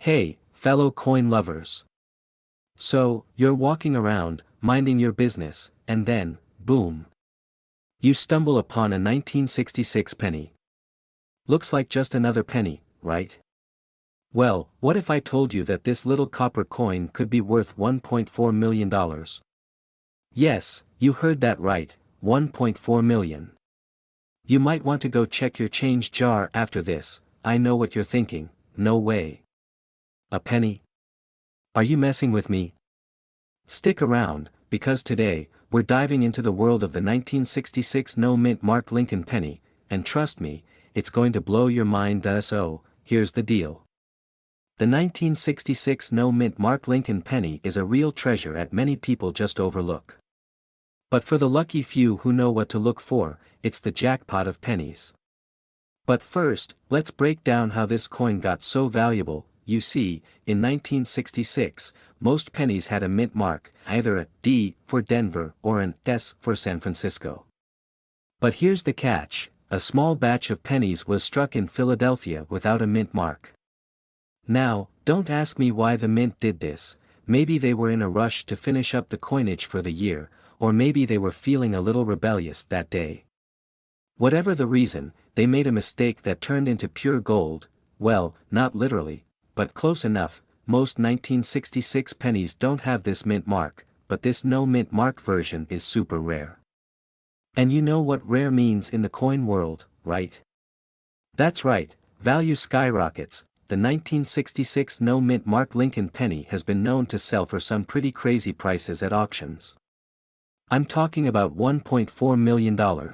Hey, fellow coin lovers. So, you're walking around, minding your business, and then, boom. You stumble upon a 1966 penny. Looks like just another penny, right? Well, what if I told you that this little copper coin could be worth $1.4 million? Yes, you heard that right, 1.4 million. You might want to go check your change jar after this. I know what you're thinking. No way. A penny? Are you messing with me? Stick around, because today, we're diving into the world of the 1966 no-mint mark Lincoln penny, and trust me, it's going to blow your mind. So, here's the deal. The 1966 no-mint mark Lincoln penny is a real treasure that many people just overlook. But for the lucky few who know what to look for, it's the jackpot of pennies. But first, let's break down how this coin got so valuable. You see, in 1966, most pennies had a mint mark, either a D for Denver or an S for San Francisco. But here's the catch, a small batch of pennies was struck in Philadelphia without a mint mark. Now, don't ask me why the mint did this. Maybe they were in a rush to finish up the coinage for the year, or maybe they were feeling a little rebellious that day. Whatever the reason, they made a mistake that turned into pure gold. Well, not literally, but close enough. Most 1966 pennies don't have this mint mark, but this no mint mark version is super rare. And you know what rare means in the coin world, right? That's right, value skyrockets. The 1966 no mint mark Lincoln penny has been known to sell for some pretty crazy prices at auctions. I'm talking about $1.4 million.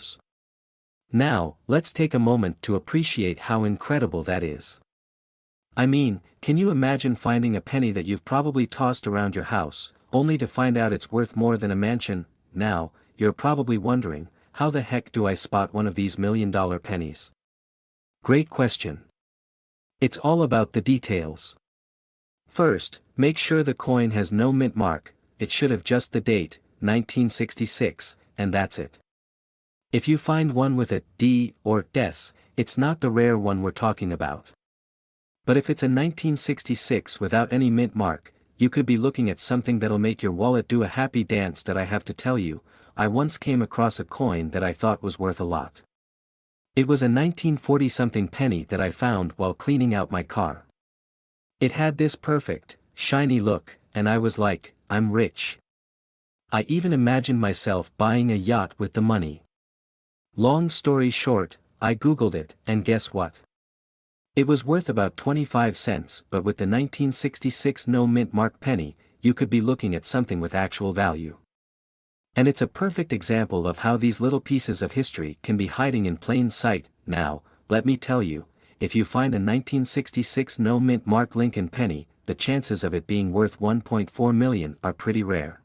Now, let's take a moment to appreciate how incredible that is. I mean, can you imagine finding a penny that you've probably tossed around your house, only to find out it's worth more than a mansion? Now, you're probably wondering, how the heck do I spot one of these million-dollar pennies? Great question. It's all about the details. First, make sure the coin has no mint mark. It should have just the date, 1966, and that's it. If you find one with a D or S, it's not the rare one we're talking about. But if it's a 1966 without any mint mark, you could be looking at something that'll make your wallet do a happy dance. That I have to tell you, I once came across a coin that I thought was worth a lot. It was a 1940-something penny that I found while cleaning out my car. It had this perfect, shiny look, and I was like, I'm rich. I even imagined myself buying a yacht with the money. Long story short, I googled it, and guess what? It was worth about 25 cents, but with the 1966 no mint mark penny, you could be looking at something with actual value. And it's a perfect example of how these little pieces of history can be hiding in plain sight. Now, let me tell you, if you find a 1966 no mint mark Lincoln penny, the chances of it being worth $1.4 million are pretty rare.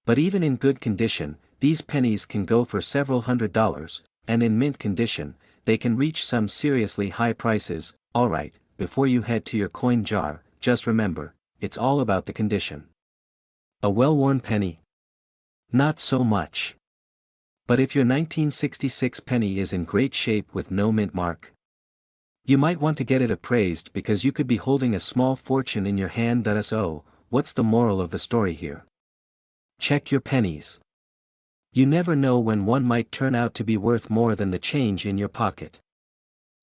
But even in good condition, these pennies can go for several $100s, and in mint condition, they can reach some seriously high prices. Alright, before you head to your coin jar, just remember, it's all about the condition. A well-worn penny? Not so much. But if your 1966 penny is in great shape with no mint mark, you might want to get it appraised, because you could be holding a small fortune in your hand. So, what's the moral of the story here? Check your pennies. You never know when one might turn out to be worth more than the change in your pocket.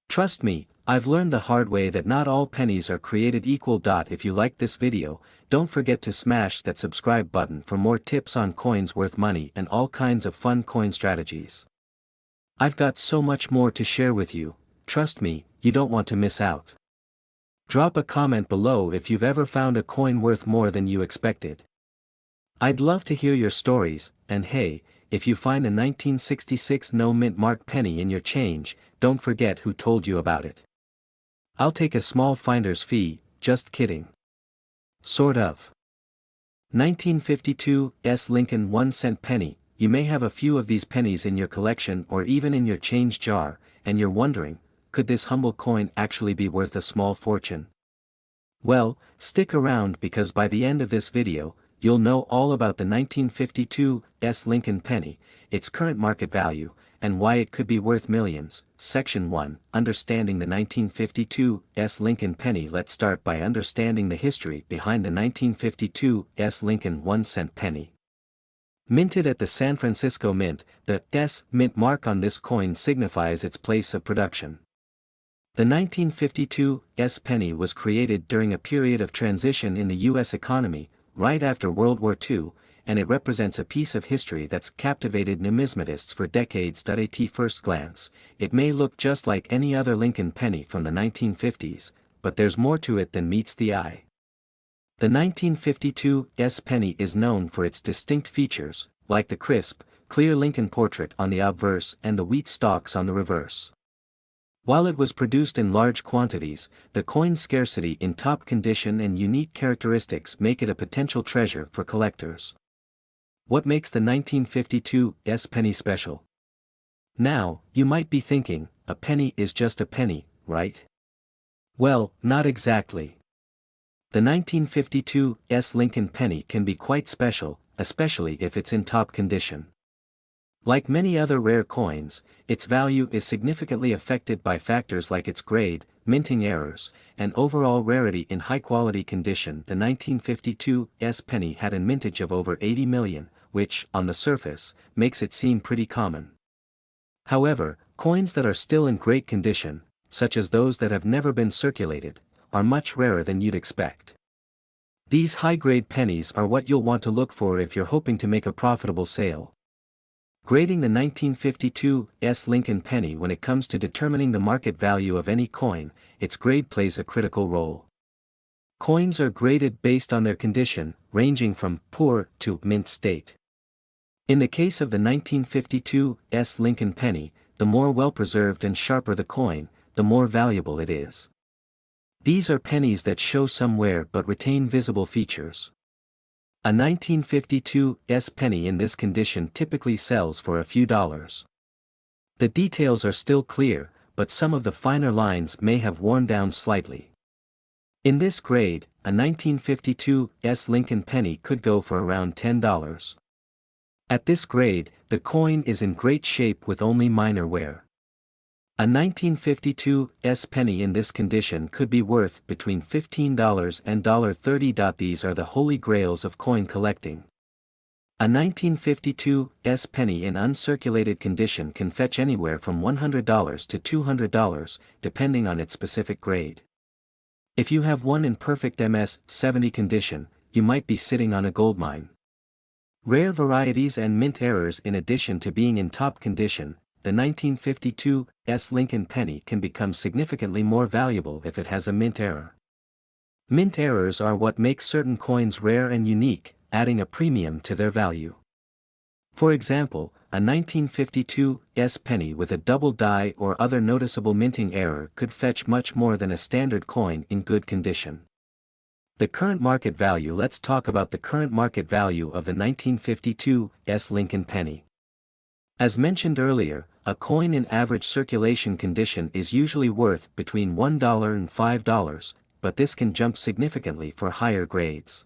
Trust me, I've learned the hard way that not all pennies are created equal. If you liked this video, don't forget to smash that subscribe button for more tips on coins worth money and all kinds of fun coin strategies. I've got so much more to share with you. Trust me, you don't want to miss out. Drop a comment below if you've ever found a coin worth more than you expected. I'd love to hear your stories, and hey, if you find a 1966 no mint mark penny in your change, don't forget who told you about it. I'll take a small finder's fee. Just kidding. Sort of. 1952 S Lincoln 1-cent penny. You may have a few of these pennies in your collection or even in your change jar, and you're wondering, could this humble coin actually be worth a small fortune? Well, stick around, because by the end of this video, you'll know all about the 1952 S Lincoln penny, its current market value, and why it could be worth millions. Section 1, Understanding the 1952 Lincoln Penny. Let's start by understanding the history behind the 1952 Lincoln 1-cent penny. Minted at the San Francisco Mint, the S Mint mark on this coin signifies its place of production. The 1952 penny was created during a period of transition in the U.S. economy, right after World War II, and it represents a piece of history that's captivated numismatists for decades. At first glance, it may look just like any other Lincoln penny from the 1950s, but there's more to it than meets the eye. The 1952 penny is known for its distinct features, like the crisp, clear Lincoln portrait on the obverse and the wheat stalks on the reverse. While it was produced in large quantities, the coin's scarcity in top condition and unique characteristics make it a potential treasure for collectors. What makes the 1952 penny special? Now, you might be thinking, a penny is just a penny, right? Well, not exactly. The 1952 Lincoln penny can be quite special, especially if it's in top condition. Like many other rare coins, its value is significantly affected by factors like its grade, minting errors, and overall rarity. In high-quality condition. The 1952 penny had a mintage of over 80 million, which, on the surface, makes it seem pretty common. However, coins that are still in great condition, such as those that have never been circulated, are much rarer than you'd expect. These high-grade pennies are what you'll want to look for if you're hoping to make a profitable sale. Grading the 1952 Lincoln penny. When it comes to determining the market value of any coin, its grade plays a critical role. Coins are graded based on their condition, ranging from poor to mint state. In the case of the 1952 Lincoln penny, the more well-preserved and sharper the coin, the more valuable it is. These are pennies that show some wear but retain visible features. A 1952 penny in this condition typically sells for a few dollars. The details are still clear, but some of the finer lines may have worn down slightly. In this grade, a 1952 Lincoln penny could go for around $10. At this grade, the coin is in great shape with only minor wear. A 1952 penny in this condition could be worth between $15 and $30. These are the holy grails of coin collecting. A 1952 penny in uncirculated condition can fetch anywhere from $100 to $200, depending on its specific grade. If you have one in perfect MS-70 condition, you might be sitting on a goldmine. Rare varieties and mint errors. In addition to being in top condition, the 1952 Lincoln penny can become significantly more valuable if it has a mint error. Mint errors are what makes certain coins rare and unique, adding a premium to their value. For example, a 1952 penny with a double die or other noticeable minting error could fetch much more than a standard coin in good condition. The current market value. Let's talk about the current market value of the 1952 Lincoln penny. As mentioned earlier, a coin in average circulation condition is usually worth between $1 and $5, but this can jump significantly for higher grades.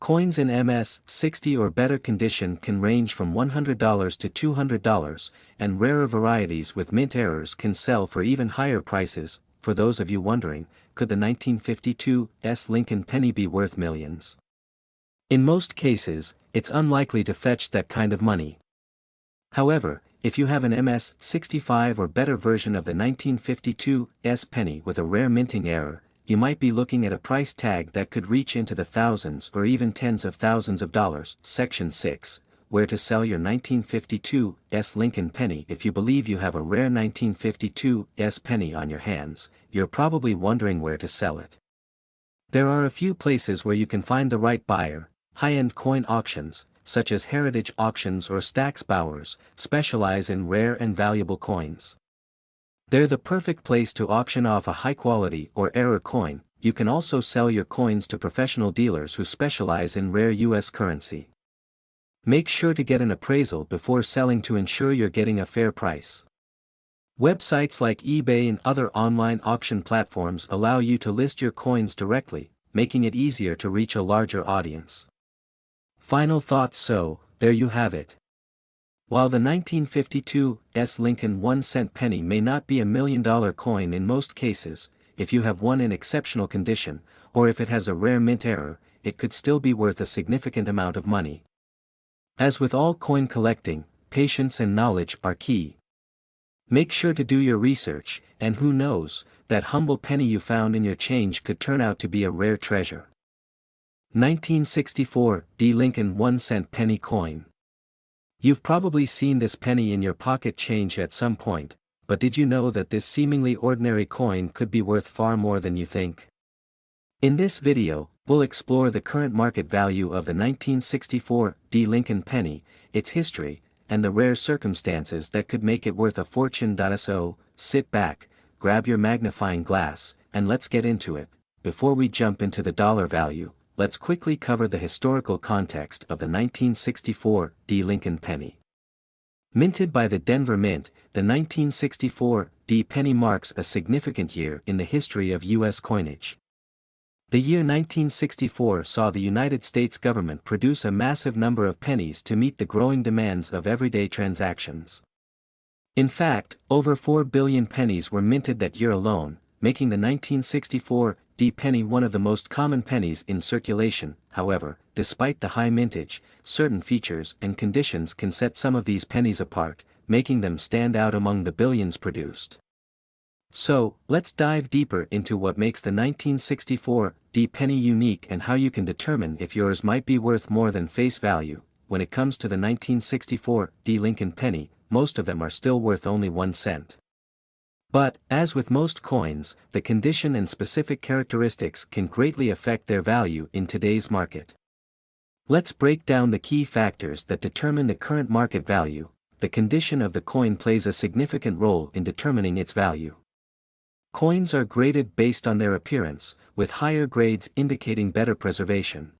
Coins in MS-60 or better condition can range from $100 to $200, and rarer varieties with mint errors can sell for even higher prices. For those of you wondering, could the 1952 Lincoln penny be worth millions? In most cases, it's unlikely to fetch that kind of money. However, if you have an MS-65 or better version of the 1952 penny with a rare minting error, you might be looking at a price tag that could reach into the thousands or even tens of thousands of dollars. Section 6, Where to sell your 1952 Lincoln penny. If you believe you have a rare 1952 penny on your hands, you're probably wondering where to sell it. There are a few places where you can find the right buyer. High-end coin auctions, such as Heritage Auctions or Stack's Bowers, specialize in rare and valuable coins. They're the perfect place to auction off a high-quality or error coin. You can also sell your coins to professional dealers who specialize in rare U.S. currency. Make sure to get an appraisal before selling to ensure you're getting a fair price. Websites like eBay and other online auction platforms allow you to list your coins directly, making it easier to reach a larger audience. Final thoughts. So, there you have it. While the 1952 S. Lincoln 1-cent penny may not be a $1 million coin in most cases, if you have one in exceptional condition, or if it has a rare mint error, it could still be worth a significant amount of money. As with all coin collecting, patience and knowledge are key. Make sure to do your research, and who knows, that humble penny you found in your change could turn out to be a rare treasure. 1964 D. Lincoln 1-cent penny coin. You've probably seen this penny in your pocket change at some point, but did you know that this seemingly ordinary coin could be worth far more than you think? In this video, we'll explore the current market value of the 1964 D. Lincoln penny, its history, and the rare circumstances that could make it worth a fortune. So, sit back, grab your magnifying glass, and let's get into it. Before we jump into the dollar value, let's quickly cover the historical context of the 1964 D. Lincoln penny. Minted by the Denver Mint, the 1964 D. penny marks a significant year in the history of U.S. coinage. The year 1964 saw the United States government produce a massive number of pennies to meet the growing demands of everyday transactions. In fact, over 4 billion pennies were minted that year alone, making the 1964 D. penny one of the most common pennies in circulation. However, despite the high mintage, certain features and conditions can set some of these pennies apart, making them stand out among the billions produced. So, let's dive deeper into what makes the 1964 D. penny unique and how you can determine if yours might be worth more than face value. When it comes to the 1964 D. Lincoln penny, most of them are still worth only 1 cent. But, as with most coins, the condition and specific characteristics can greatly affect their value in today's market. Let's break down the key factors that determine the current market value. The condition of the coin plays a significant role in determining its value. Coins are graded based on their appearance, with higher grades indicating better preservation.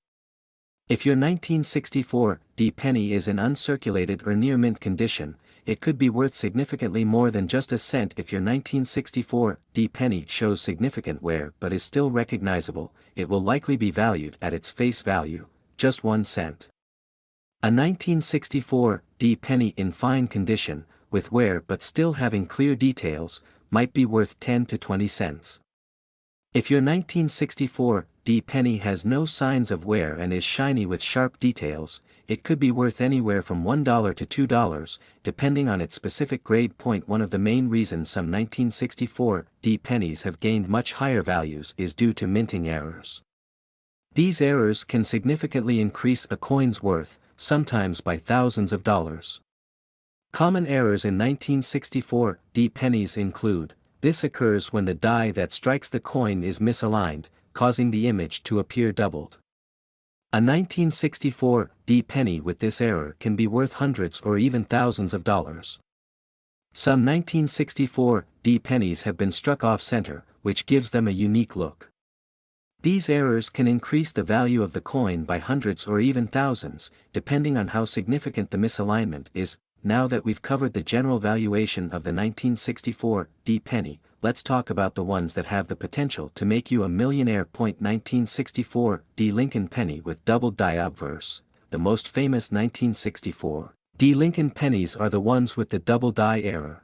If your 1964 D. penny is in uncirculated or near mint condition, it could be worth significantly more than just a cent. If your 1964 D. penny shows significant wear but is still recognizable, it will likely be valued at its face value, just 1 cent. A 1964 D. penny in fine condition, with wear but still having clear details, might be worth 10 to 20 cents. If your 1964 D. penny has no signs of wear and is shiny with sharp details, it could be worth anywhere from $1 to $2, depending on its specific grade. One of the main reasons some 1964 D. pennies have gained much higher values is due to minting errors. These errors can significantly increase a coin's worth, sometimes by thousands of dollars. Common errors in 1964 D. pennies include: this occurs when the die that strikes the coin is misaligned, causing the image to appear doubled. A 1964 D. penny with this error can be worth hundreds or even thousands of dollars. Some 1964 D. pennies have been struck off-center, which gives them a unique look. These errors can increase the value of the coin by hundreds or even thousands, depending on how significant the misalignment is. Now that we've covered the general valuation of the 1964 D. penny, let's talk about the ones that have the potential to make you a millionaire. 1964 D. Lincoln penny with doubled die obverse. The most famous 1964 D. Lincoln pennies are the ones with the double die error.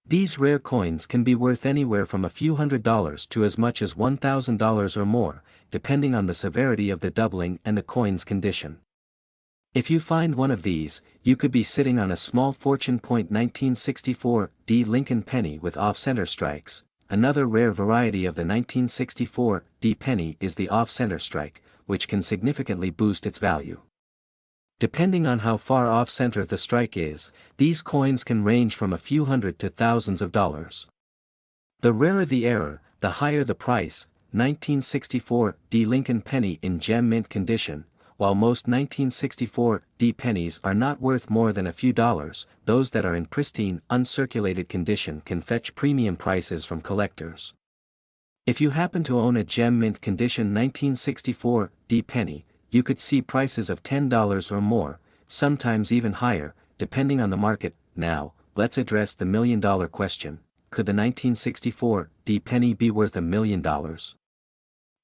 These rare coins can be worth anywhere from a few $100s to as much as $1,000 or more, depending on the severity of the doubling and the coin's condition. If you find one of these, you could be sitting on a small fortune. 1964 D. Lincoln penny with off-center strikes. Another rare variety of the 1964 D. penny is the off-center strike, which can significantly boost its value. Depending on how far off-center the strike is, these coins can range from a few hundred to thousands of dollars. The rarer the error, the higher the price. 1964 D. Lincoln penny in gem mint condition. While most 1964 D. pennies are not worth more than a few dollars, those that are in pristine, uncirculated condition can fetch premium prices from collectors. If you happen to own a gem mint condition 1964 D. penny, you could see prices of $10 or more, sometimes even higher, depending on the market. Now, let's address the million-dollar question: could the 1964 D. penny be worth $1 million?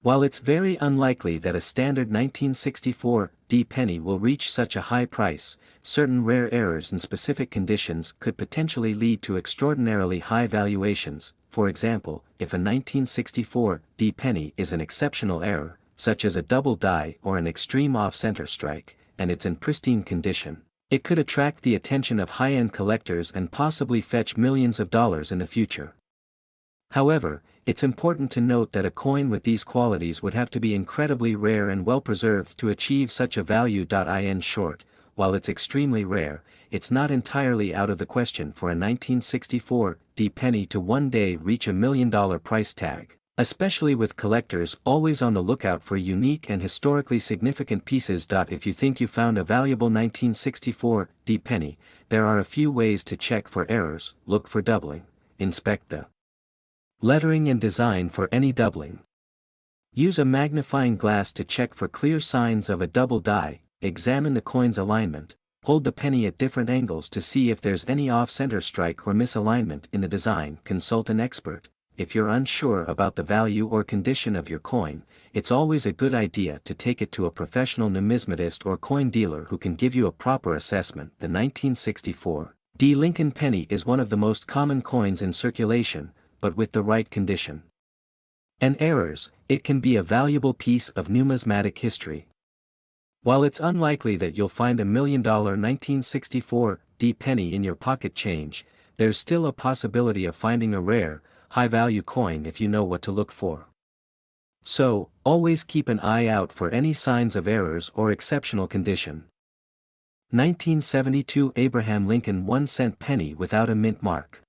While it's very unlikely that a standard 1964D penny will reach such a high price, certain rare errors in specific conditions could potentially lead to extraordinarily high valuations. For example, if a 1964D penny is an exceptional error, such as a double die or an extreme off-center strike, and it's in pristine condition, it could attract the attention of high-end collectors and possibly fetch millions of dollars in the future. However, it's important to note that a coin with these qualities would have to be incredibly rare and well preserved to achieve such a value. In short, while it's extremely rare, it's not entirely out of the question for a 1964D penny to one day reach $1 million price tag, especially with collectors always on the lookout for unique and historically significant pieces. If you think you found a valuable 1964D penny, there are a few ways to check for errors. Look for doubling. Inspect the lettering and design for any doubling. Use a magnifying glass to check for clear signs of a double die. Examine the coin's alignment. Hold the penny at different angles to see if there's any off-center strike or misalignment in the design. Consult an expert. If you're unsure about the value or condition of your coin, it's always a good idea to take it to a professional numismatist or coin dealer who can give you a proper assessment. The 1964D Lincoln penny is one of the most common coins in circulation, but with the right condition and errors, it can be a valuable piece of numismatic history. While it's unlikely that you'll find $1 million 1964D penny in your pocket change, there's still a possibility of finding a rare, high-value coin if you know what to look for. So, always keep an eye out for any signs of errors or exceptional condition. 1972 Abraham Lincoln 1-cent penny without a mint mark.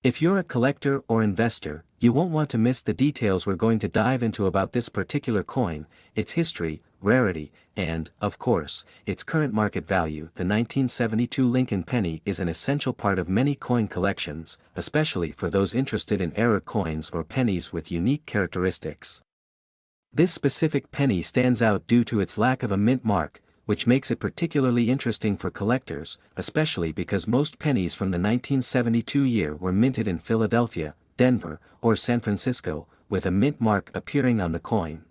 If you're a collector or investor, you won't want to miss the details we're going to dive into about this particular coin, its history, rarity, and, of course, its current market value. The 1972 Lincoln penny is an essential part of many coin collections, especially for those interested in error coins or pennies with unique characteristics. This specific penny stands out due to its lack of a mint mark, which makes it particularly interesting for collectors, especially because most pennies from the 1972 year were minted in Philadelphia, Denver, or San Francisco, with a mint mark appearing on the coin.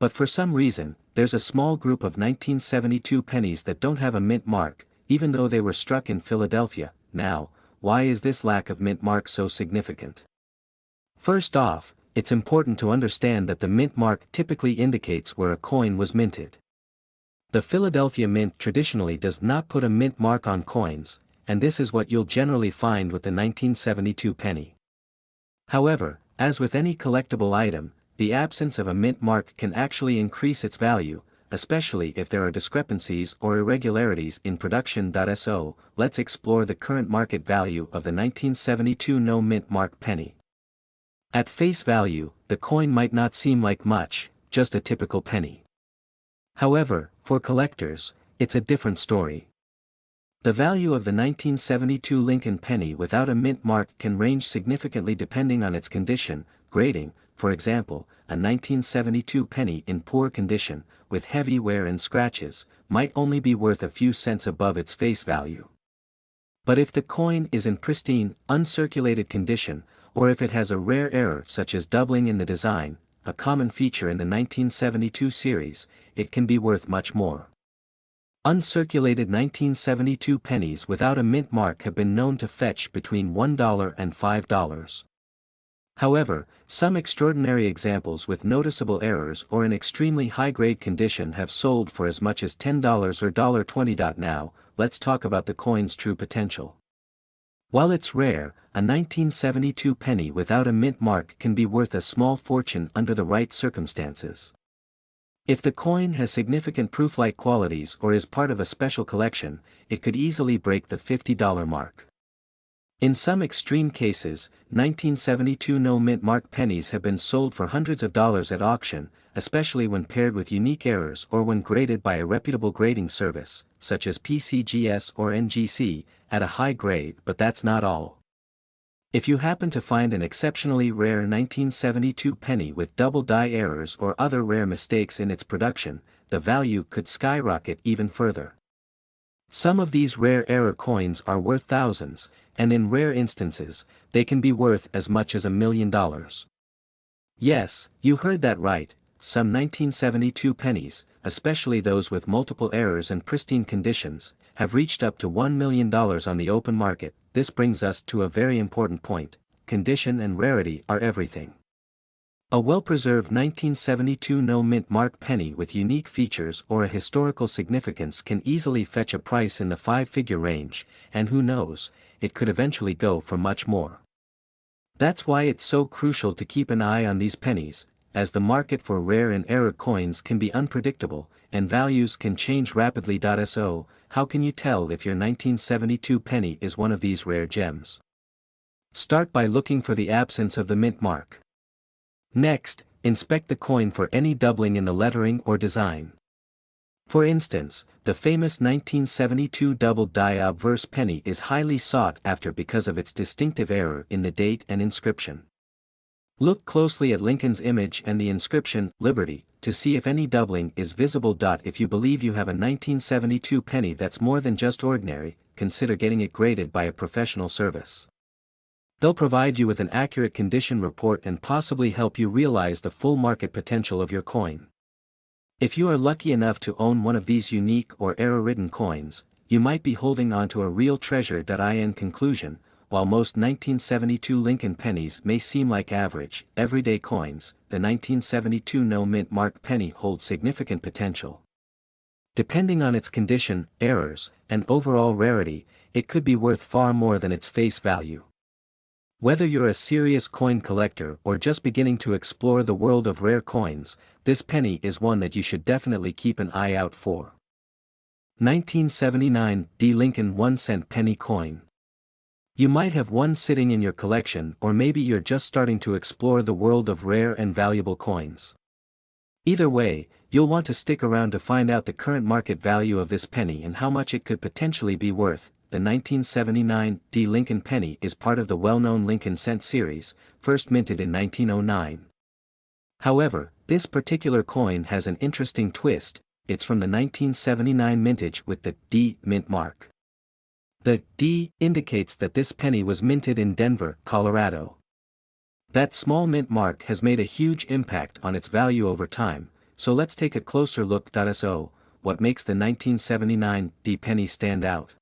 But for some reason, there's a small group of 1972 pennies that don't have a mint mark, even though they were struck in Philadelphia. Now, why is this lack of mint mark so significant? First off, it's important to understand that the mint mark typically indicates where a coin was minted. The Philadelphia Mint traditionally does not put a mint mark on coins, and this is what you'll generally find with the 1972 penny. However, as with any collectible item, the absence of a mint mark can actually increase its value, especially if there are discrepancies or irregularities in production. So, let's explore the current market value of the 1972 no mint mark penny. At face value, the coin might not seem like much, just a typical penny. However, for collectors, it's a different story. The value of the 1972 Lincoln penny without a mint mark can range significantly depending on its condition, grading. For example, a 1972 penny in poor condition, with heavy wear and scratches, might only be worth a few cents above its face value. But if the coin is in pristine, uncirculated condition, or if it has a rare error such as doubling in the design, a common feature in the 1972 series, it can be worth much more. Uncirculated 1972 pennies without a mint mark have been known to fetch between $1 and $5. However, some extraordinary examples with noticeable errors or in extremely high-grade condition have sold for as much as $10 or $20. Now, let's talk about the coin's true potential. While it's rare, a 1972 penny without a mint mark can be worth a small fortune under the right circumstances. If the coin has significant proof-like qualities or is part of a special collection, it could easily break the $50 mark. In some extreme cases, 1972 no mint mark pennies have been sold for hundreds of dollars at auction, especially when paired with unique errors or when graded by a reputable grading service, such as PCGS or NGC, at a high grade. But that's not all. If you happen to find an exceptionally rare 1972 penny with double die errors or other rare mistakes in its production, the value could skyrocket even further. Some of these rare error coins are worth thousands, and in rare instances, they can be worth as much as $1 million. Yes, you heard that right, some 1972 pennies, especially those with multiple errors and pristine conditions, have reached up to $1 million on the open market. This brings us to a very important point: condition and rarity are everything. A well-preserved 1972 no-mint mark penny with unique features or a historical significance can easily fetch a price in the five-figure range, and who knows, it could eventually go for much more. That's why it's so crucial to keep an eye on these pennies, as the market for rare and error coins can be unpredictable, and values can change rapidly. So, how can you tell if your 1972 penny is one of these rare gems? Start by looking for the absence of the mint mark. Next, inspect the coin for any doubling in the lettering or design. For instance, the famous 1972 doubled die obverse penny is highly sought after because of its distinctive error in the date and inscription. Look closely at Lincoln's image and the inscription, Liberty, to see if any doubling is visible. If you believe you have a 1972 penny that's more than just ordinary, consider getting it graded by a professional service. They'll provide you with an accurate condition report and possibly help you realize the full market potential of your coin. If you are lucky enough to own one of these unique or error-ridden coins, you might be holding on to a real treasure. In conclusion, while most 1972 Lincoln pennies may seem like average, everyday coins, the 1972 no-mint mark penny holds significant potential. Depending on its condition, errors, and overall rarity, it could be worth far more than its face value. Whether you're a serious coin collector or just beginning to explore the world of rare coins, this penny is one that you should definitely keep an eye out for. 1979 D. Lincoln 1-cent penny coin. You might have one sitting in your collection, or maybe you're just starting to explore the world of rare and valuable coins. Either way, you'll want to stick around to find out the current market value of this penny and how much it could potentially be worth. The 1979 D. Lincoln penny is part of the well-known Lincoln cent series, first minted in 1909. However, this particular coin has an interesting twist. It's from the 1979 mintage with the D mint mark. The D indicates that this penny was minted in Denver, Colorado. That small mint mark has made a huge impact on its value over time, so let's take a closer look. So, what makes the 1979 D penny stand out?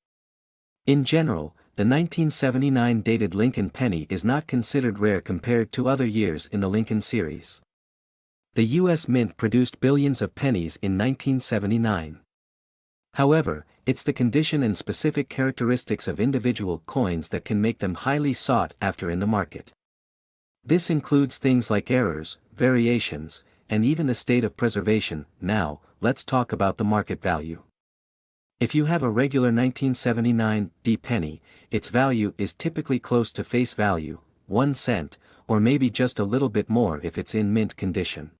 In general, the 1979 dated Lincoln penny is not considered rare compared to other years in the Lincoln series. The U.S. Mint produced billions of pennies in 1979. However, it's the condition and specific characteristics of individual coins that can make them highly sought after in the market. This includes things like errors, variations, and even the state of preservation. Now, let's talk about the market value. If you have a regular 1979 D penny, its value is typically close to face value, 1 cent, or maybe just a little bit more if it's in mint condition.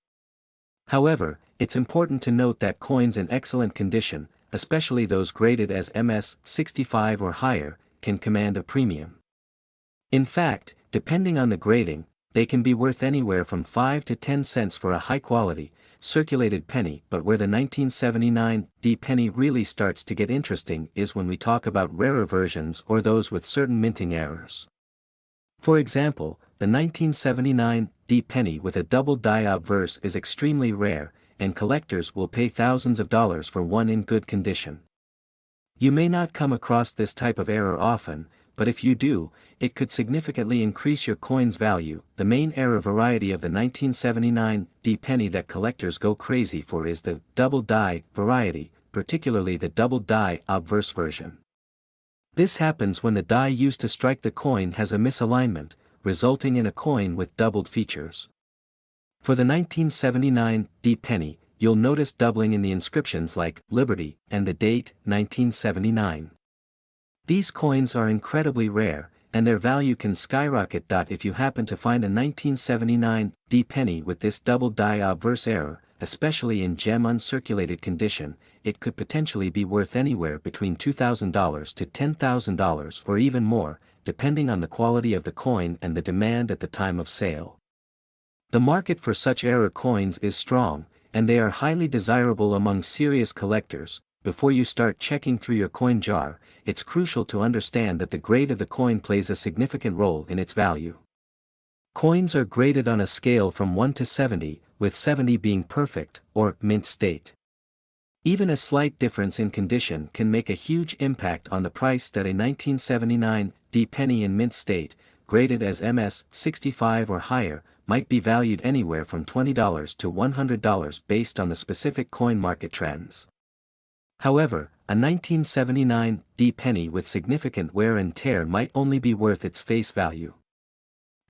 However, it's important to note that coins in excellent condition, especially those graded as MS 65 or higher, can command a premium. In fact, depending on the grading, they can be worth anywhere from 5 to 10 cents for a high-quality, circulated penny. But where the 1979 D penny really starts to get interesting is when we talk about rarer versions or those with certain minting errors. For example, the 1979 D penny with a double die obverse is extremely rare, and collectors will pay thousands of dollars for one in good condition. You may not come across this type of error often, but if you do, it could significantly increase your coin's value. The main error variety of the 1979 D penny that collectors go crazy for is the double die variety, particularly the double die obverse version. This happens when the die used to strike the coin has a misalignment, resulting in a coin with doubled features. For the 1979 D penny, you'll notice doubling in the inscriptions like Liberty and the date 1979. These coins are incredibly rare, and their value can skyrocket. If you happen to find a 1979 D penny with this double die obverse error, especially in gem uncirculated condition, it could potentially be worth anywhere between $2,000 to $10,000 or even more, depending on the quality of the coin and the demand at the time of sale. The market for such error coins is strong, and they are highly desirable among serious collectors. Before you start checking through your coin jar, it's crucial to understand that the grade of the coin plays a significant role in its value. Coins are graded on a scale from 1 to 70, with 70 being perfect, or mint state. Even a slight difference in condition can make a huge impact on the price that a 1979 D penny in mint state, graded as MS 65 or higher, might be valued anywhere from $20 to $100 based on the specific coin market trends. However, a 1979 D penny with significant wear and tear might only be worth its face value.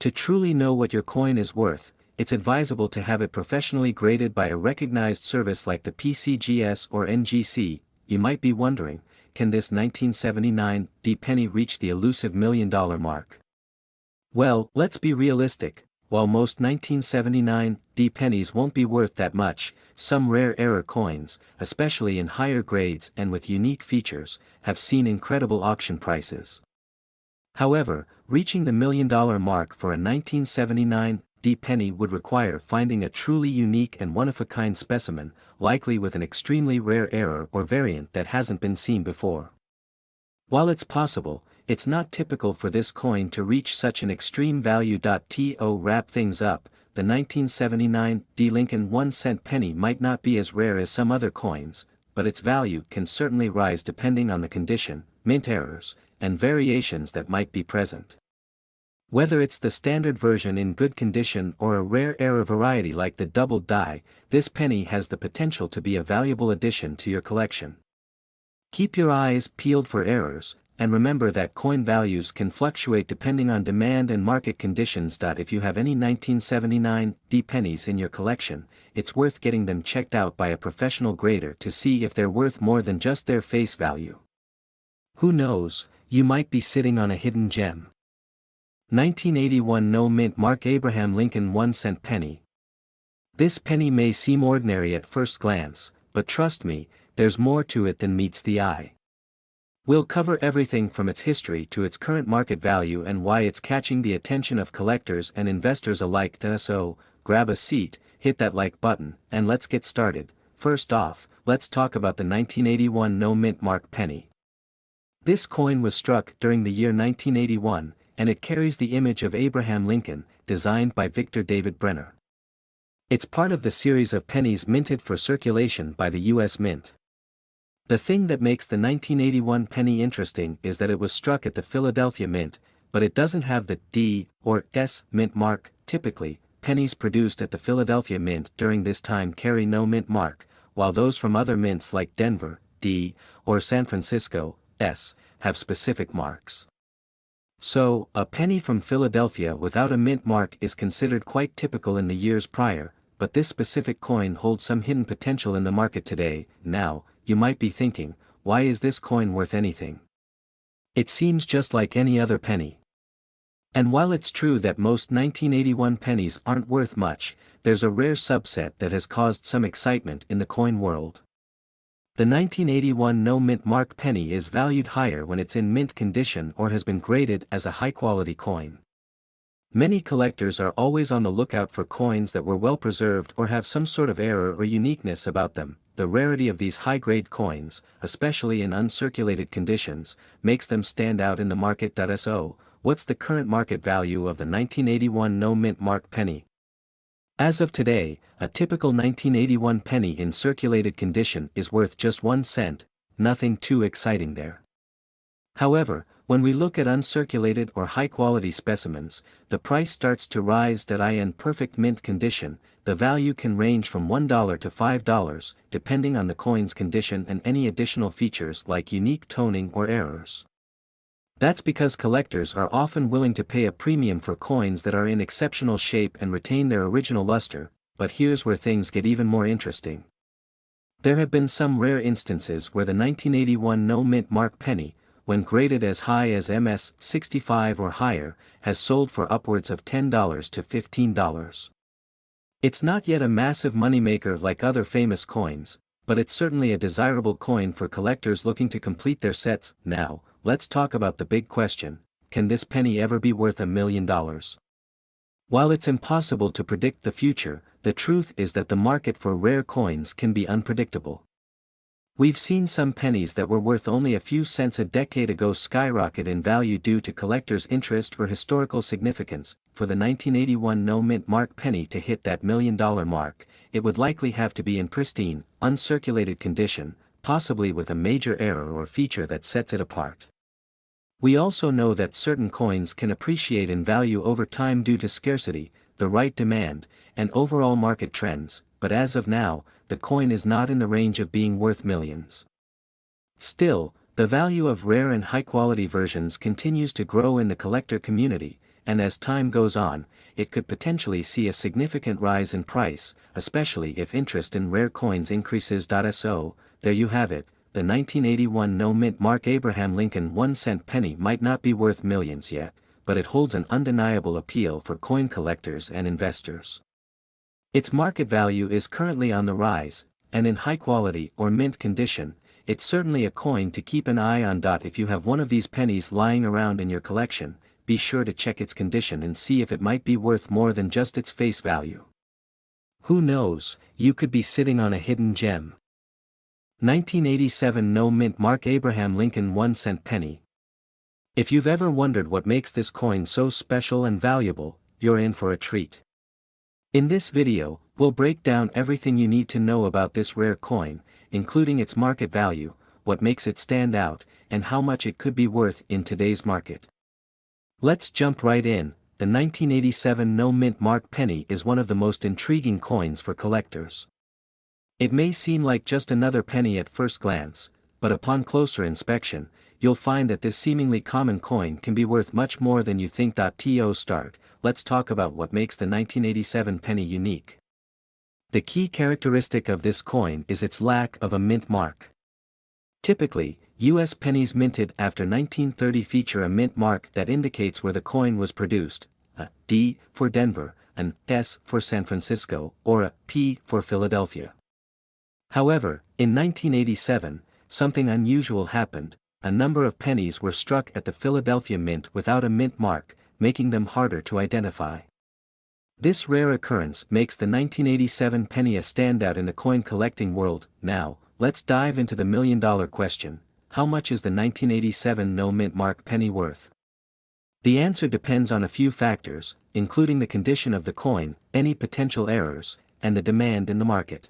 To truly know what your coin is worth, it's advisable to have it professionally graded by a recognized service like the PCGS or NGC. You might be wondering, can this 1979 D penny reach the elusive $1 million mark? Well, let's be realistic. While most 1979 D pennies won't be worth that much, some rare error coins, especially in higher grades and with unique features, have seen incredible auction prices. However, reaching the $1 million mark for a 1979 D penny would require finding a truly unique and one-of-a-kind specimen, likely with an extremely rare error or variant that hasn't been seen before. While it's possible, it's not typical for this coin to reach such an extreme value. To wrap things up, the 1979 D Lincoln 1-cent penny might not be as rare as some other coins, but its value can certainly rise depending on the condition, mint errors, and variations that might be present. Whether it's the standard version in good condition or a rare error variety like the doubled die, this penny has the potential to be a valuable addition to your collection. Keep your eyes peeled for errors, and remember that coin values can fluctuate depending on demand and market conditions. If you have any 1979 D pennies in your collection, it's worth getting them checked out by a professional grader to see if they're worth more than just their face value. Who knows, you might be sitting on a hidden gem. 1981 No Mint Mark Abraham Lincoln 1-cent penny. This penny may seem ordinary at first glance, but trust me, there's more to it than meets the eye. We'll cover everything from its history to its current market value and why it's catching the attention of collectors and investors alike. So, grab a seat, hit that like button, and let's get started. First off, let's talk about the 1981 No Mint Mark penny. This coin was struck during the year 1981, and it carries the image of Abraham Lincoln, designed by Victor David Brenner. It's part of the series of pennies minted for circulation by the U.S. Mint. The thing that makes the 1981 penny interesting is that it was struck at the Philadelphia Mint, but it doesn't have the D or S mint mark. Typically, pennies produced at the Philadelphia Mint during this time carry no mint mark, while those from other mints like Denver, D, or San Francisco, S, have specific marks. So, a penny from Philadelphia without a mint mark is considered quite typical in the years prior, but this specific coin holds some hidden potential in the market today. Now, you might be thinking, why is this coin worth anything? It seems just like any other penny. And while it's true that most 1981 pennies aren't worth much, there's a rare subset that has caused some excitement in the coin world. The 1981 No Mint Mark penny is valued higher when it's in mint condition or has been graded as a high-quality coin. Many collectors are always on the lookout for coins that were well preserved or have some sort of error or uniqueness about them. The rarity of these high-grade coins, especially in uncirculated conditions, makes them stand out in the market. So, what's the current market value of the 1981 No Mint Mark penny? As of today, a typical 1981 penny in circulated condition is worth just 1 cent, nothing too exciting there. However, when we look at uncirculated or high-quality specimens, the price starts to rise. In perfect mint condition, the value can range from $1 to $5, depending on the coin's condition and any additional features like unique toning or errors. That's because collectors are often willing to pay a premium for coins that are in exceptional shape and retain their original luster, but here's where things get even more interesting. There have been some rare instances where the 1981 No Mint Mark penny, when graded as high as MS 65 or higher, has sold for upwards of $10 to $15. It's not yet a massive moneymaker like other famous coins, but it's certainly a desirable coin for collectors looking to complete their sets. Now, let's talk about the big question: can this penny ever be worth $1 million? While it's impossible to predict the future, the truth is that the market for rare coins can be unpredictable. We've seen some pennies that were worth only a few cents a decade ago skyrocket in value due to collectors' interest or historical significance. For the 1981 no-mint mark penny to hit that $1 million mark, it would likely have to be in pristine, uncirculated condition, possibly with a major error or feature that sets it apart. We also know that certain coins can appreciate in value over time due to scarcity, the right demand, and overall market trends, but as of now, the coin is not in the range of being worth millions. Still, the value of rare and high-quality versions continues to grow in the collector community, and as time goes on, it could potentially see a significant rise in price, especially if interest in rare coins increases. So, there you have it, the 1981 no-mint mark Abraham Lincoln 1-cent penny might not be worth millions yet, but it holds an undeniable appeal for coin collectors and investors. Its market value is currently on the rise, and in high quality or mint condition, it's certainly a coin to keep an eye on. If you have one of these pennies lying around in your collection, be sure to check its condition and see if it might be worth more than just its face value. Who knows, you could be sitting on a hidden gem. 1987 no-mint mark Abraham Lincoln 1-cent penny. If you've ever wondered what makes this coin so special and valuable, you're in for a treat. In this video, we'll break down everything you need to know about this rare coin, including its market value, what makes it stand out, and how much it could be worth in today's market. Let's jump right in. The 1987 no-mint mark penny is one of the most intriguing coins for collectors. It may seem like just another penny at first glance, but upon closer inspection, you'll find that this seemingly common coin can be worth much more than you think. To start, let's talk about what makes the 1987 penny unique. The key characteristic of this coin is its lack of a mint mark. Typically, U.S. pennies minted after 1930 feature a mint mark that indicates where the coin was produced, a D for Denver, an S for San Francisco, or a P for Philadelphia. However, in 1987, something unusual happened. A number of pennies were struck at the Philadelphia Mint without a mint mark, making them harder to identify. This rare occurrence makes the 1987 penny a standout in the coin collecting world. Now, let's dive into the million-dollar question: how much is the 1987 no-mint mark penny worth? The answer depends on a few factors, including the condition of the coin, any potential errors, and the demand in the market.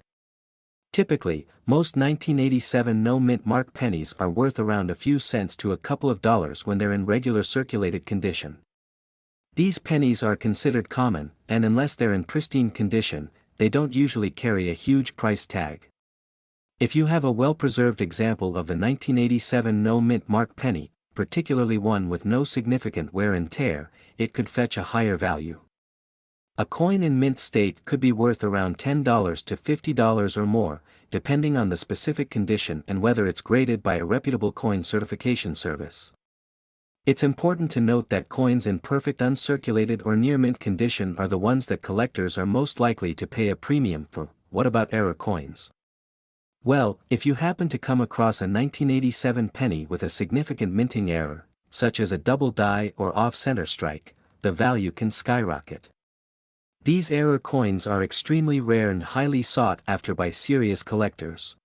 Typically, most 1987 no-mint mark pennies are worth around a few cents to a couple of dollars when they're in regular circulated condition. These pennies are considered common, and unless they're in pristine condition, they don't usually carry a huge price tag. If you have a well-preserved example of the 1987 no-mint mark penny, particularly one with no significant wear and tear, it could fetch a higher value. A coin in mint state could be worth around $10 to $50 or more, depending on the specific condition and whether it's graded by a reputable coin certification service. It's important to note that coins in perfect uncirculated or near mint condition are the ones that collectors are most likely to pay a premium for. What about error coins? Well, if you happen to come across a 1987 penny with a significant minting error, such as a double die or off-center strike, the value can skyrocket. These error coins are extremely rare and highly sought after by serious collectors.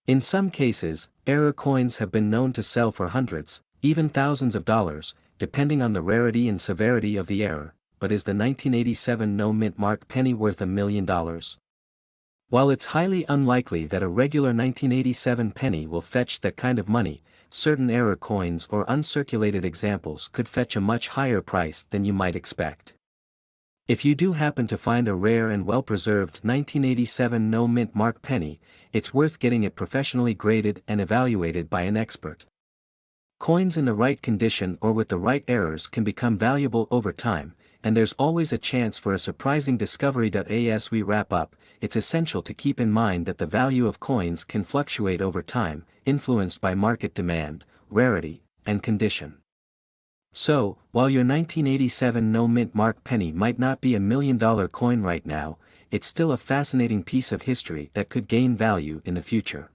In some cases, error coins have been known to sell for hundreds, even thousands of dollars, depending on the rarity and severity of the error. But is the 1987 no-mint mark penny worth $1 million? While it's highly unlikely that a regular 1987 penny will fetch that kind of money, certain error coins or uncirculated examples could fetch a much higher price than you might expect. If you do happen to find a rare and well-preserved 1987 no-mint mark penny, it's worth getting it professionally graded and evaluated by an expert. Coins in the right condition or with the right errors can become valuable over time, and there's always a chance for a surprising discovery. As we wrap up, it's essential to keep in mind that the value of coins can fluctuate over time, influenced by market demand, rarity, and condition. So, while your 1987 no-mint mark penny might not be $1 million coin right now, it's still a fascinating piece of history that could gain value in the future.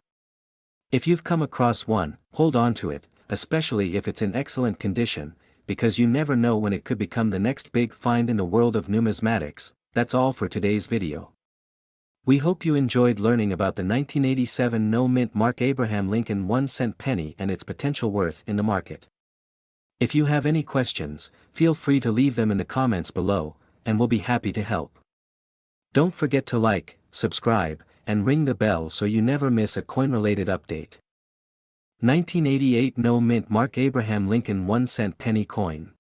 If you've come across one, hold on to it, especially if it's in excellent condition, because you never know when it could become the next big find in the world of numismatics. That's all for today's video. We hope you enjoyed learning about the 1987 no-mint mark Abraham Lincoln 1-cent penny and its potential worth in the market. If you have any questions, feel free to leave them in the comments below, and we'll be happy to help. Don't forget to like, subscribe, and ring the bell so you never miss a coin-related update. 1988 no-mint mark Abraham Lincoln 1-cent penny coin.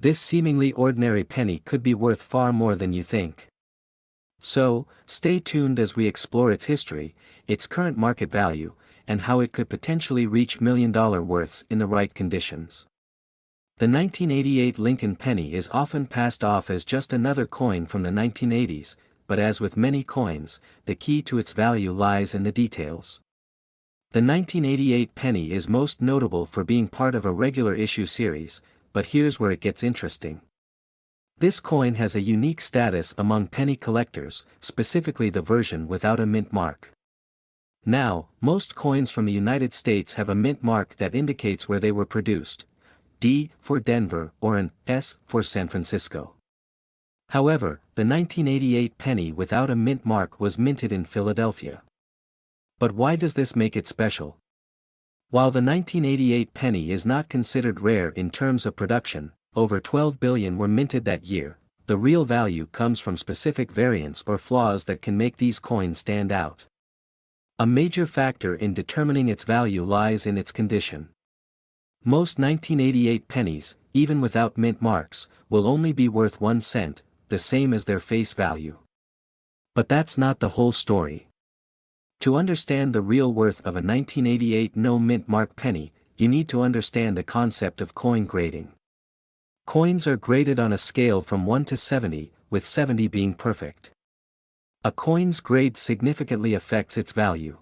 This seemingly ordinary penny could be worth far more than you think. So, stay tuned as we explore its history, its current market value, and how it could potentially reach million-dollar worths in the right conditions. The 1988 Lincoln penny is often passed off as just another coin from the 1980s, but as with many coins, the key to its value lies in the details. The 1988 penny is most notable for being part of a regular issue series, but here's where it gets interesting. This coin has a unique status among penny collectors, specifically the version without a mint mark. Now, most coins from the United States have a mint mark that indicates where they were produced, D for Denver or an S for San Francisco. However, the 1988 penny without a mint mark was minted in Philadelphia. But why does this make it special? While the 1988 penny is not considered rare in terms of production, over 12 billion were minted that year. The real value comes from specific variants or flaws that can make these coins stand out. A major factor in determining its value lies in its condition. Most 1988 pennies, even without mint marks, will only be worth 1 cent, the same as their face value. But that's not the whole story. To understand the real worth of a 1988 no mint mark penny, you need to understand the concept of coin grading. Coins are graded on a scale from 1 to 70, with 70 being perfect. A coin's grade significantly affects its value.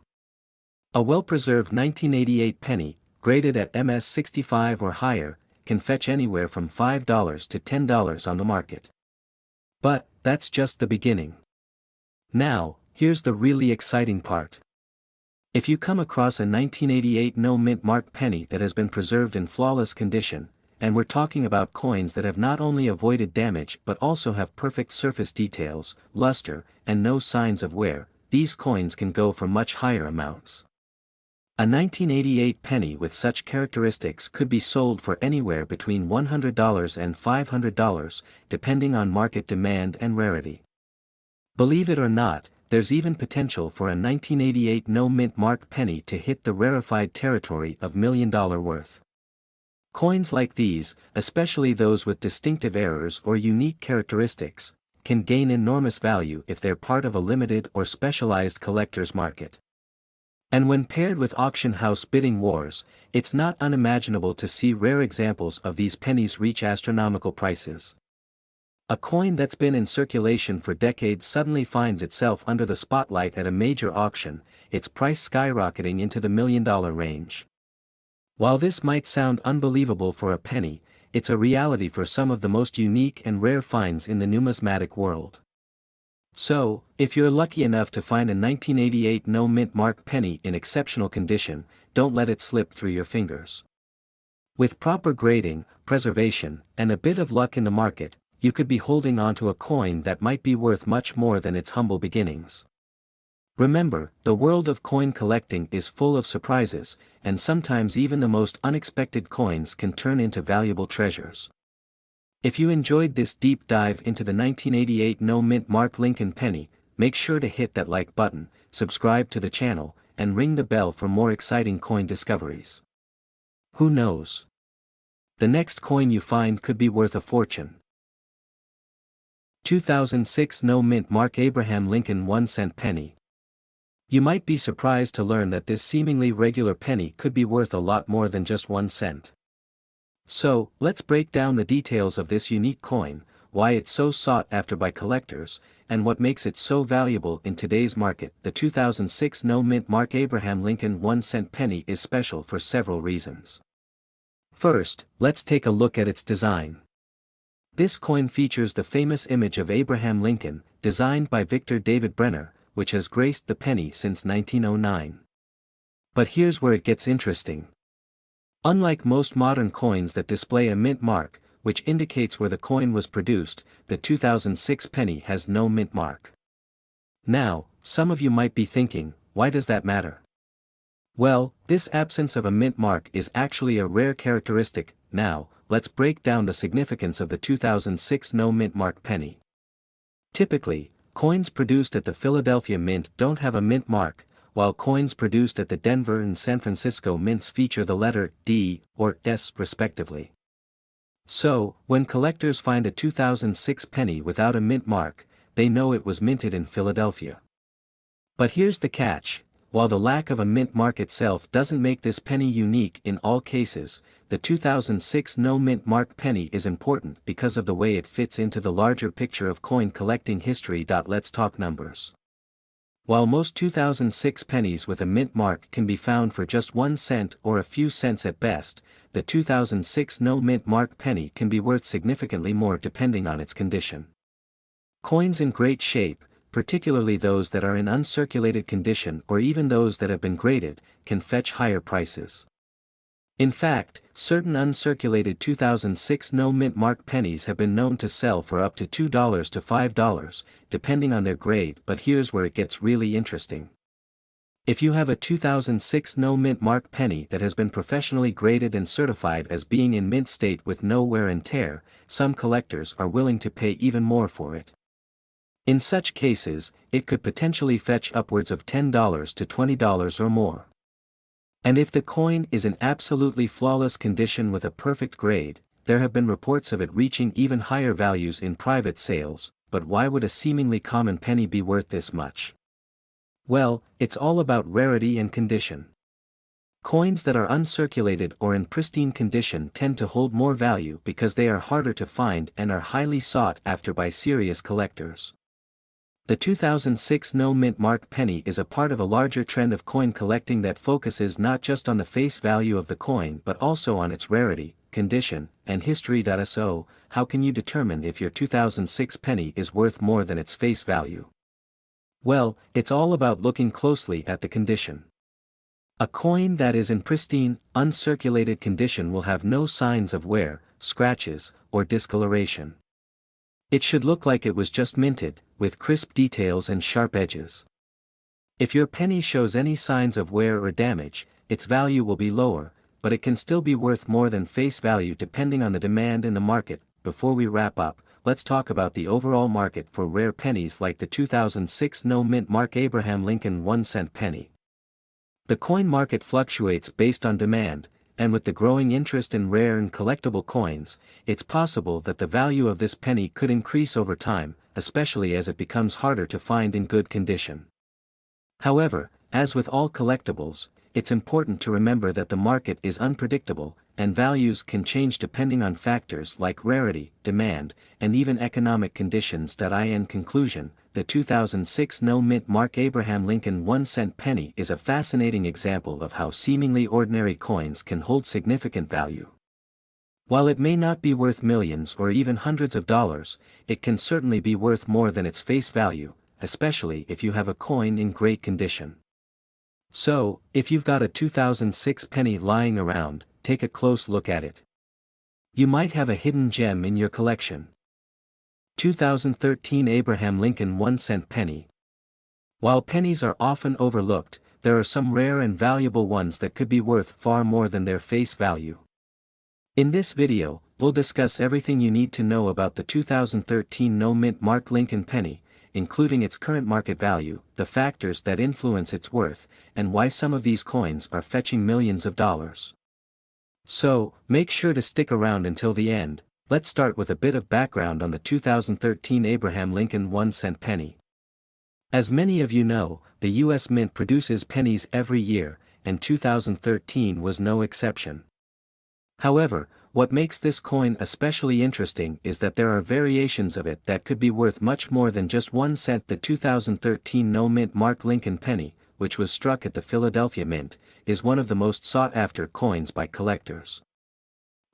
A well-preserved 1988 penny, graded at MS 65 or higher, can fetch anywhere from $5 to $10 on the market. But, that's just the beginning. Now, here's the really exciting part. If you come across a 1988 no mint mark penny that has been preserved in flawless condition, and we're talking about coins that have not only avoided damage but also have perfect surface details, luster, and no signs of wear, these coins can go for much higher amounts. A 1988 penny with such characteristics could be sold for anywhere between $100 and $500, depending on market demand and rarity. Believe it or not, there's even potential for a 1988 no mint mark penny to hit the rarefied territory of million-dollar worth. Coins like these, especially those with distinctive errors or unique characteristics, can gain enormous value if they're part of a limited or specialized collector's market. And when paired with auction house bidding wars, it's not unimaginable to see rare examples of these pennies reach astronomical prices. A coin that's been in circulation for decades suddenly finds itself under the spotlight at a major auction, its price skyrocketing into the million-dollar range. While this might sound unbelievable for a penny, it's a reality for some of the most unique and rare finds in the numismatic world. So, if you're lucky enough to find a 1988 no mint mark penny in exceptional condition, don't let it slip through your fingers. With proper grading, preservation, and a bit of luck in the market, you could be holding onto a coin that might be worth much more than its humble beginnings. Remember, the world of coin collecting is full of surprises, and sometimes even the most unexpected coins can turn into valuable treasures. If you enjoyed this deep dive into the 1988 no mint mark Lincoln penny, make sure to hit that like button, subscribe to the channel, and ring the bell for more exciting coin discoveries. Who knows? The next coin you find could be worth a fortune. 2006 no mint mark Abraham Lincoln 1-cent penny. You might be surprised to learn that this seemingly regular penny could be worth a lot more than just 1 cent. So, let's break down the details of this unique coin, why it's so sought after by collectors, and what makes it so valuable in today's market. The 2006 no mint mark Abraham Lincoln 1-cent penny is special for several reasons. First, let's take a look at its design. This coin features the famous image of Abraham Lincoln, designed by Victor David Brenner, which has graced the penny since 1909. But here's where it gets interesting. Unlike most modern coins that display a mint mark, which indicates where the coin was produced, the 2006 penny has no mint mark. Now, some of you might be thinking, why does that matter? Well, this absence of a mint mark is actually a rare characteristic. Now, let's break down the significance of the 2006 no mint mark penny. Typically, coins produced at the Philadelphia Mint don't have a mint mark, while coins produced at the Denver and San Francisco mints feature the letter D or S respectively. So, when collectors find a 2006 penny without a mint mark, they know it was minted in Philadelphia. But here's the catch: while the lack of a mint mark itself doesn't make this penny unique in all cases, the 2006 no mint mark penny is important because of the way it fits into the larger picture of coin collecting history. Let's talk numbers. While most 2006 pennies with a mint mark can be found for just 1 cent or a few cents at best, the 2006 no mint mark penny can be worth significantly more depending on its condition. Coins in great shape, particularly those that are in uncirculated condition or even those that have been graded, can fetch higher prices. In fact, certain uncirculated 2006 no mint mark pennies have been known to sell for up to $2 to $5, depending on their grade. But here's where it gets really interesting. If you have a 2006 no mint mark penny that has been professionally graded and certified as being in mint state with no wear and tear, some collectors are willing to pay even more for it. In such cases, it could potentially fetch upwards of $10 to $20 or more. And if the coin is in absolutely flawless condition with a perfect grade, there have been reports of it reaching even higher values in private sales. But why would a seemingly common penny be worth this much? Well, it's all about rarity and condition. Coins that are uncirculated or in pristine condition tend to hold more value because they are harder to find and are highly sought after by serious collectors. The 2006 no mint mark penny is a part of a larger trend of coin collecting that focuses not just on the face value of the coin but also on its rarity, condition, and history. So, how can you determine if your 2006 penny is worth more than its face value? Well, it's all about looking closely at the condition. A coin that is in pristine, uncirculated condition will have no signs of wear, scratches, or discoloration. It should look like it was just minted, with crisp details and sharp edges. If your penny shows any signs of wear or damage, its value will be lower, but it can still be worth more than face value depending on the demand in the market. Before we wrap up, let's talk about the overall market for rare pennies like the 2006 no mint mark Abraham Lincoln 1-cent penny. The coin market fluctuates based on demand, and with the growing interest in rare and collectible coins, it's possible that the value of this penny could increase over time, especially as it becomes harder to find in good condition. However, as with all collectibles, it's important to remember that the market is unpredictable, and values can change depending on factors like rarity, demand, and even economic conditions. In conclusion, the 2006 no mint mark Abraham Lincoln 1-cent penny is a fascinating example of how seemingly ordinary coins can hold significant value. While it may not be worth millions or even hundreds of dollars, it can certainly be worth more than its face value, especially if you have a coin in great condition. So, if you've got a 2006 penny lying around, take a close look at it. You might have a hidden gem in your collection. 2013 Abraham Lincoln 1-cent penny. While pennies are often overlooked, there are some rare and valuable ones that could be worth far more than their face value. In this video, we'll discuss everything you need to know about the 2013 no mint mark Lincoln penny, including its current market value, the factors that influence its worth, and why some of these coins are fetching millions of dollars. So, make sure to stick around until the end. Let's start with a bit of background on the 2013 Abraham Lincoln 1-cent penny. As many of you know, the U.S. Mint produces pennies every year, and 2013 was no exception. However, what makes this coin especially interesting is that there are variations of it that could be worth much more than just 1 cent. The 2013 no mint mark Lincoln penny, which was struck at the Philadelphia Mint, is one of the most sought-after coins by collectors.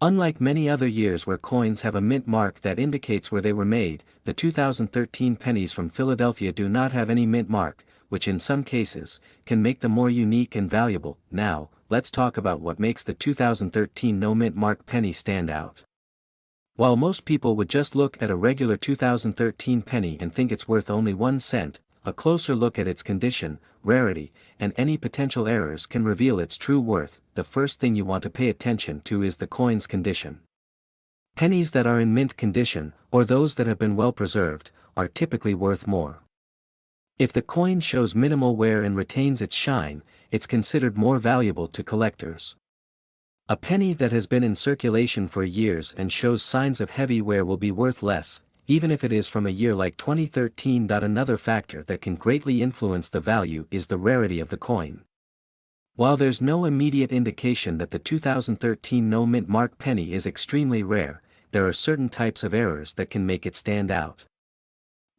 Unlike many other years where coins have a mint mark that indicates where they were made, the 2013 pennies from Philadelphia do not have any mint mark, which in some cases, can make them more unique and valuable. Now, let's talk about what makes the 2013 no mint mark penny stand out. While most people would just look at a regular 2013 penny and think it's worth only 1 cent, a closer look at its condition, rarity, and any potential errors can reveal its true worth. The first thing you want to pay attention to is the coin's condition. Pennies that are in mint condition, or those that have been well preserved, are typically worth more. If the coin shows minimal wear and retains its shine, it's considered more valuable to collectors. A penny that has been in circulation for years and shows signs of heavy wear will be worth less, even if it is from a year like 2013. Another factor that can greatly influence the value is the rarity of the coin. While there's no immediate indication that the 2013 no mint mark penny is extremely rare, there are certain types of errors that can make it stand out.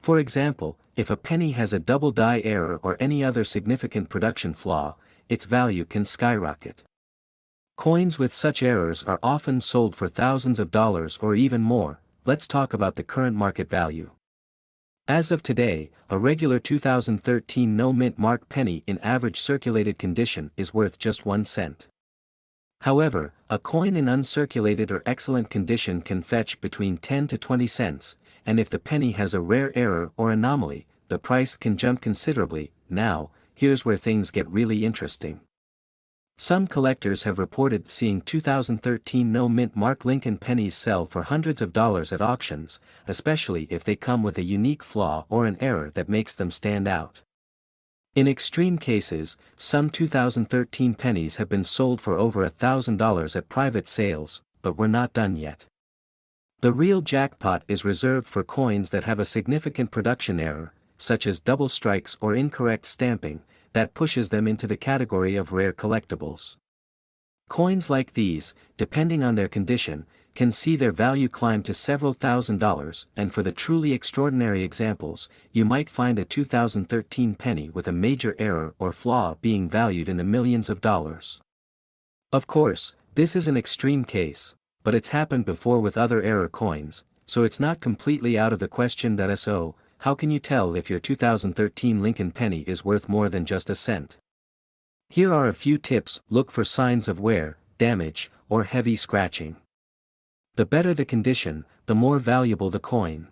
For example, if a penny has a double die error or any other significant production flaw, its value can skyrocket. Coins with such errors are often sold for thousands of dollars or even more. Let's talk about the current market value. As of today, a regular 2013 no mint mark penny in average circulated condition is worth just 1 cent. However, a coin in uncirculated or excellent condition can fetch between 10 to 20 cents, and if the penny has a rare error or anomaly, the price can jump considerably. Now, here's where things get really interesting. Some collectors have reported seeing 2013 no mint mark Lincoln pennies sell for hundreds of dollars at auctions, especially if they come with a unique flaw or an error that makes them stand out. In extreme cases, some 2013 pennies have been sold for over $1,000 at private sales, but we're not done yet. The real jackpot is reserved for coins that have a significant production error, such as double strikes or incorrect stamping, that pushes them into the category of rare collectibles. Coins like these, depending on their condition, can see their value climb to several $1,000s, and for the truly extraordinary examples, you might find a 2013 penny with a major error or flaw being valued in the millions of dollars. Of course, this is an extreme case, but it's happened before with other error coins, so it's not completely out of the question. So, how can you tell if your 2013 Lincoln penny is worth more than just a cent? Here are a few tips. Look for signs of wear, damage, or heavy scratching. The better the condition, the more valuable the coin.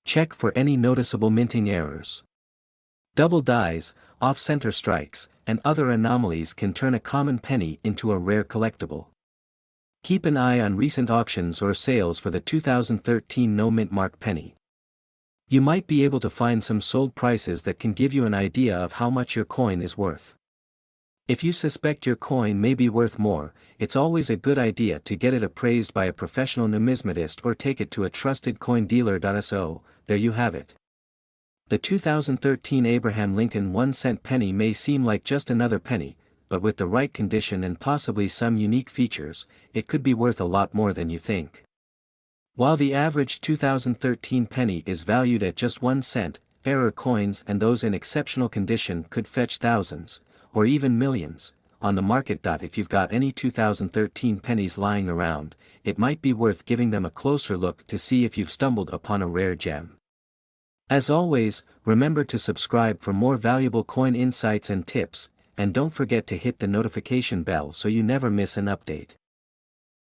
Check for any noticeable minting errors. Double dies, off-center strikes, and other anomalies can turn a common penny into a rare collectible. Keep an eye on recent auctions or sales for the 2013 no mint mark penny. You might be able to find some sold prices that can give you an idea of how much your coin is worth. If you suspect your coin may be worth more, it's always a good idea to get it appraised by a professional numismatist or take it to a trusted coin dealer. So, there you have it. The 2013 Abraham Lincoln 1-cent penny may seem like just another penny, but with the right condition and possibly some unique features, it could be worth a lot more than you think. While the average 2013 penny is valued at just 1 cent, error coins and those in exceptional condition could fetch thousands, or even millions, on the market. If you've got any 2013 pennies lying around, it might be worth giving them a closer look to see if you've stumbled upon a rare gem. As always, remember to subscribe for more valuable coin insights and tips, and don't forget to hit the notification bell so you never miss an update.